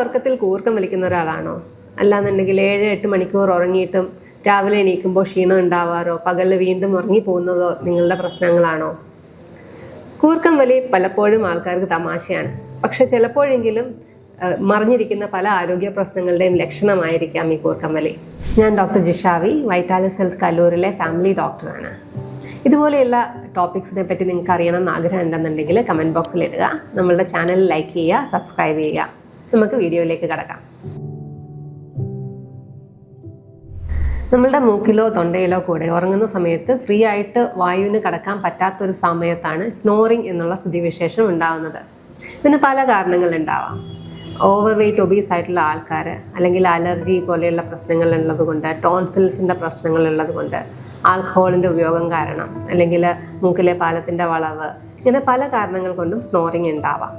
ഉറക്കത്തിൽ കൂർക്കം വലിക്കുന്ന ഒരാളാണോ? അല്ലാന്നുണ്ടെങ്കിൽ 7-8 മണിക്കൂർ ഉറങ്ങിയിട്ടും രാവിലെ എണീക്കുമ്പോൾ ക്ഷീണം ഉണ്ടാവാറോ പകലിൽ വീണ്ടും ഉറങ്ങിപ്പോകുന്നതോ നിങ്ങളുടെ പ്രശ്നങ്ങളാണോ? കൂർക്കം വലി പലപ്പോഴും ആൾക്കാർക്ക് തമാശയാണ്. പക്ഷെ ചിലപ്പോഴെങ്കിലും മറിഞ്ഞിരിക്കുന്ന പല ആരോഗ്യ പ്രശ്നങ്ങളുടെയും ലക്ഷണമായിരിക്കാം ഈ കൂർക്കം വലി. ഞാൻ ഡോക്ടർ ജിഷാവി, വൈറ്റാലിസ് ഹെൽത്ത് കല്ലൂരിലെ ഫാമിലി ഡോക്ടറാണ്. ഇതുപോലെയുള്ള ടോപ്പിക്സിനെ പറ്റി നിങ്ങൾക്ക് അറിയണം എന്ന് ആഗ്രഹം ഉണ്ടെന്നുണ്ടെങ്കിൽ കമൻറ്റ് ബോക്സിൽ ഇടുക. നമ്മളുടെ ചാനൽ ലൈക്ക് ചെയ്യുക, സബ്സ്ക്രൈബ് ചെയ്യുക. നമുക്ക് വീഡിയോയിലേക്ക് കടക്കാം. നമ്മളുടെ മൂക്കിലോ തൊണ്ടയിലോ കൂടെ ഉറങ്ങുന്ന സമയത്ത് ഫ്രീ ആയിട്ട് വായുവിന് കടക്കാൻ പറ്റാത്തൊരു സമയത്താണ് സ്നോറിങ് എന്നുള്ള സ്ഥിതിവിശേഷം ഉണ്ടാകുന്നത്. ഇതിന് പല കാരണങ്ങളുണ്ടാവാം. ഓവർ വെയ്റ്റ് ഒബീസ് ആയിട്ടുള്ള ആൾക്കാർ, അല്ലെങ്കിൽ അലർജി പോലെയുള്ള പ്രശ്നങ്ങളുള്ളത് കൊണ്ട്, ടോൺസിൽസിൻ്റെ പ്രശ്നങ്ങളുള്ളത് കൊണ്ട്, ആൽക്കഹോളിൻ്റെ ഉപയോഗം കാരണം, അല്ലെങ്കിൽ മൂക്കിലെ പാലത്തിൻ്റെ വളവ്, ഇങ്ങനെ പല കാരണങ്ങൾ കൊണ്ടും സ്നോറിങ് ഉണ്ടാവാം.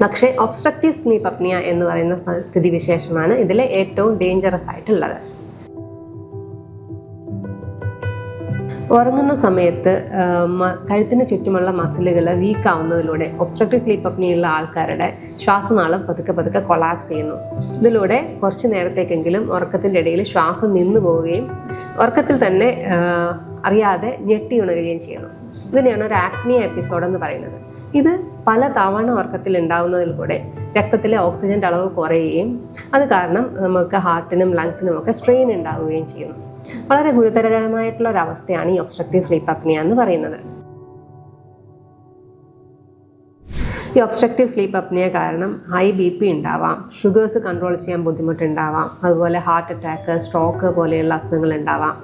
പക്ഷേ ഒബ്സ്ട്രക്റ്റീവ് സ്ലീപ്പ് അപ്നിയ എന്ന് പറയുന്ന സ്ഥിതിവിശേഷമാണ് ഇതിലെ ഏറ്റവും ഡേഞ്ചറസ് ആയിട്ടുള്ളത്. ഉറങ്ങുന്ന സമയത്ത് കഴുത്തിന് ചുറ്റുമുള്ള മസിലുകൾ വീക്കാവുന്നതിലൂടെ ഒബ്സ്ട്രക്റ്റീവ് സ്ലീപ്പ് അപ്നിയുള്ള ആൾക്കാരുടെ ശ്വാസനാളം പതുക്കെ കൊളാപ്സ് ചെയ്യുന്നു. ഇതിലൂടെ കുറച്ച് നേരത്തേക്കെങ്കിലും ഉറക്കത്തിൻ്റെ ഇടയിൽ ശ്വാസം നിന്നു പോവുകയും ഉറക്കത്തിൽ തന്നെ അറിയാതെ ഞെട്ടി ഉണരുകയും ചെയ്യുന്നു. ഇതിനെയാണ് ഒരു ആപ്നിയ എപ്പിസോഡ് എന്ന് പറയുന്നത്. ഇത് പല തവണ ഉറക്കത്തിൽ ഉണ്ടാകുന്നതിലൂടെ രക്തത്തിലെ ഓക്സിജൻ്റെ അളവ് കുറയുകയും അത് കാരണം നമുക്ക് ഹാർട്ടിനും ലങ്സിനും ഒക്കെ സ്ട്രെയിൻ ഉണ്ടാവുകയും ചെയ്യുന്നു. വളരെ ഗുരുതരകരമായിട്ടുള്ള ഒരു അവസ്ഥയാണ് ഈ ഒബ്സ്ട്രക്റ്റീവ് സ്ലീപ്പ് അപ്നിയ എന്ന് പറയുന്നത്. ഈ ഒബ്സ്ട്രക്റ്റീവ് സ്ലീപ്പ് അപ്നിയ കാരണം ഹൈ BP ഉണ്ടാവാം, ഷുഗേഴ്സ് കൺട്രോൾ ചെയ്യാൻ ബുദ്ധിമുട്ടുണ്ടാവാം, അതുപോലെ ഹാർട്ട് അറ്റാക്ക്, സ്ട്രോക്ക് പോലെയുള്ള അസുഖങ്ങൾ ഉണ്ടാവാം,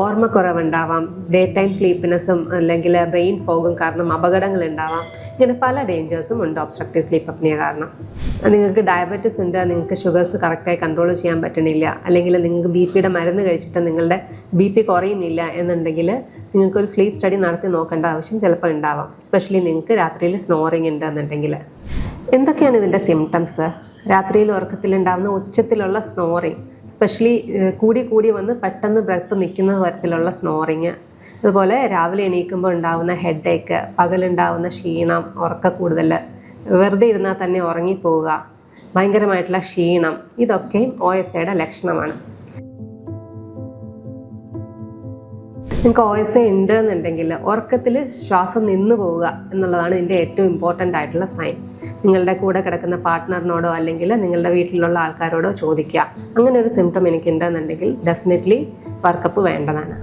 ഓർമ്മക്കുറവുണ്ടാവാം, ഡേ ടൈം സ്ലീപ്പിനെസ്സും അല്ലെങ്കിൽ ബ്രെയിൻ ഫോഗും കാരണം അപകടങ്ങൾ ഉണ്ടാവാം. ഇങ്ങനെ പല ഡേഞ്ചേഴ്സും ഉണ്ട് ഒബ്സ്ട്രക്റ്റീവ് സ്ലീപ്പ് അപ്നിയ കാരണം. നിങ്ങൾക്ക് ഡയബറ്റിസ് ഉണ്ട്, നിങ്ങൾക്ക് ഷുഗേഴ്സ് കറക്റ്റായി കൺട്രോൾ ചെയ്യാൻ പറ്റണില്ല, അല്ലെങ്കിൽ നിങ്ങൾക്ക് BP മരുന്ന് കഴിച്ചിട്ട് നിങ്ങളുടെ BP കുറയുന്നില്ല എന്നുണ്ടെങ്കിൽ നിങ്ങൾക്കൊരു സ്ലീപ്പ് സ്റ്റഡി നടത്തി നോക്കേണ്ട ആവശ്യം ചിലപ്പോൾ ഉണ്ടാവാം. എസ്പെഷ്യലി നിങ്ങൾക്ക് രാത്രിയിൽ സ്നോറിങ് ഉണ്ട് എന്നുണ്ടെങ്കിൽ. എന്തൊക്കെയാണ് ഇതിൻ്റെ സിംറ്റംസ്? രാത്രിയിൽ ഉറക്കത്തിലുണ്ടാകുന്ന ഉച്ചത്തിലുള്ള സ്നോറിങ്, എസ്പെഷ്യലി കൂടി വന്ന് പെട്ടെന്ന് ബ്രെത്ത് നിൽക്കുന്ന തരത്തിലുള്ള സ്നോറിങ്, അതുപോലെ രാവിലെ എണീക്കുമ്പോൾ ഉണ്ടാകുന്ന ഹെഡ് ഏക്ക്, പകലുണ്ടാകുന്ന ക്ഷീണം, ഉറക്കക്കൂടുതൽ, വെറുതെ ഇരുന്നാൽ തന്നെ ഉറങ്ങിപ്പോവുക, ഭയങ്കരമായിട്ടുള്ള ക്ഷീണം, ഇതൊക്കെയും OSAയുടെ ലക്ഷണമാണ്. നിങ്ങൾക്ക് OSA ഉണ്ട് എന്നുണ്ടെങ്കിൽ ഉറക്കത്തിൽ ശ്വാസം നിന്നു പോവുക എന്നുള്ളതാണ് ഇതിൻ്റെ ഏറ്റവും ഇമ്പോർട്ടൻ്റ് ആയിട്ടുള്ള സൈൻ. നിങ്ങളുടെ കൂടെ കിടക്കുന്ന പാർട്ട്ണറിനോടോ അല്ലെങ്കിൽ നിങ്ങളുടെ വീട്ടിലുള്ള ആൾക്കാരോടോ ചോദിക്കുക, അങ്ങനെ ഒരു സിംറ്റം എനിക്കുണ്ടെന്നുണ്ടെങ്കിൽ ഡെഫിനറ്റ്ലി വർക്കപ്പ് വേണ്ടതാണ്.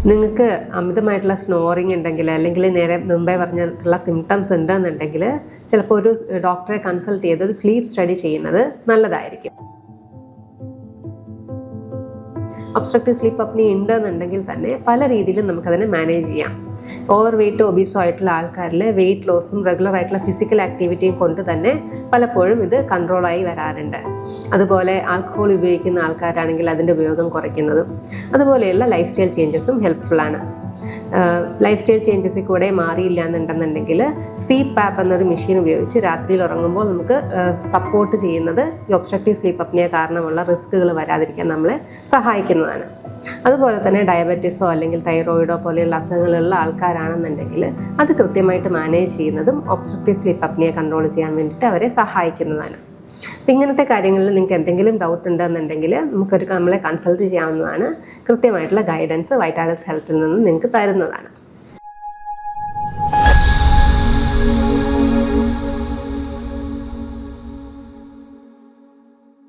നിങ്ങൾക്ക് അമിതമായിട്ടുള്ള സ്നോറിങ് ഉണ്ടെങ്കിൽ അല്ലെങ്കിൽ നേരെ മുമ്പേ പറഞ്ഞിട്ടുള്ള സിംറ്റംസ് ഉണ്ടെന്നുണ്ടെങ്കിൽ ചിലപ്പോൾ ഒരു ഡോക്ടറെ കൺസൾട്ട് ചെയ്ത് ഒരു സ്ലീപ്പ് സ്റ്റഡി ചെയ്യുന്നത് നല്ലതായിരിക്കും. ഒബ്സ്ട്രക്റ്റീവ് സ്ലീപ്പ് അപ്നിയ ഉണ്ടെന്നുണ്ടെങ്കിൽ തന്നെ പല രീതിയിലും നമുക്കതിനെ മാനേജ് ചെയ്യാം. ഓവർ വെയ്റ്റ് ഒബീസോ ആയിട്ടുള്ള ആൾക്കാരിൽ വെയിറ്റ് ലോസും റെഗുലർ ആയിട്ടുള്ള ഫിസിക്കൽ ആക്ടിവിറ്റിയും കൊണ്ട് തന്നെ പലപ്പോഴും ഇത് കൺട്രോളായി വരാറുണ്ട്. അതുപോലെ ആൽക്കഹോൾ ഉപയോഗിക്കുന്ന ആൾക്കാരാണെങ്കിൽ അതിൻ്റെ ഉപയോഗം കുറയ്ക്കുന്നതും, അതുപോലെയുള്ള ലൈഫ് സ്റ്റൈൽ ചേഞ്ചസും ഹെൽപ്ഫുള്ളാണ്. ലൈഫ് സ്റ്റൈൽ ചേഞ്ചസിൽ കൂടെ മാറിയില്ല എന്നുണ്ടെന്നുണ്ടെങ്കിൽ CPAP എന്നൊരു മെഷീൻ ഉപയോഗിച്ച് രാത്രിയിൽ ഉറങ്ങുമ്പോൾ നമുക്ക് സപ്പോർട്ട് ചെയ്യുന്നത് ഈ ഒബ്സ്ട്രക്റ്റീവ് സ്ലീപ്പ് അപ്നിയ കാരണമുള്ള റിസ്കുകൾ വരാതിരിക്കാൻ നമ്മളെ സഹായിക്കുന്നതാണ്. അതുപോലെ തന്നെ ഡയബറ്റീസോ അല്ലെങ്കിൽ തൈറോയിഡോ പോലെയുള്ള അസുഖങ്ങളുള്ള ആൾക്കാരാണെന്നുണ്ടെങ്കിൽ അത് കൃത്യമായിട്ട് മാനേജ് ചെയ്യുന്നതും ഒബ്സ്ട്രക്റ്റീവ് സ്ലീപ്പ് അപ്നിയ കൺട്രോൾ ചെയ്യാൻ വേണ്ടിയിട്ട് അവരെ സഹായിക്കുന്നതാണ്. അപ്പം ഇങ്ങനത്തെ കാര്യങ്ങളിൽ നിങ്ങൾക്ക് എന്തെങ്കിലും ഡൗട്ട് ഉണ്ടെന്നുണ്ടെങ്കിൽ നമ്മളെ കൺസൾട്ട് ചെയ്യാവുന്നതാണ്. കൃത്യമായിട്ടുള്ള ഗൈഡൻസ് വൈറ്റാലിസ് ഹെൽത്തിൽ നിന്നും നിങ്ങൾക്ക് തരുന്നതാണ്.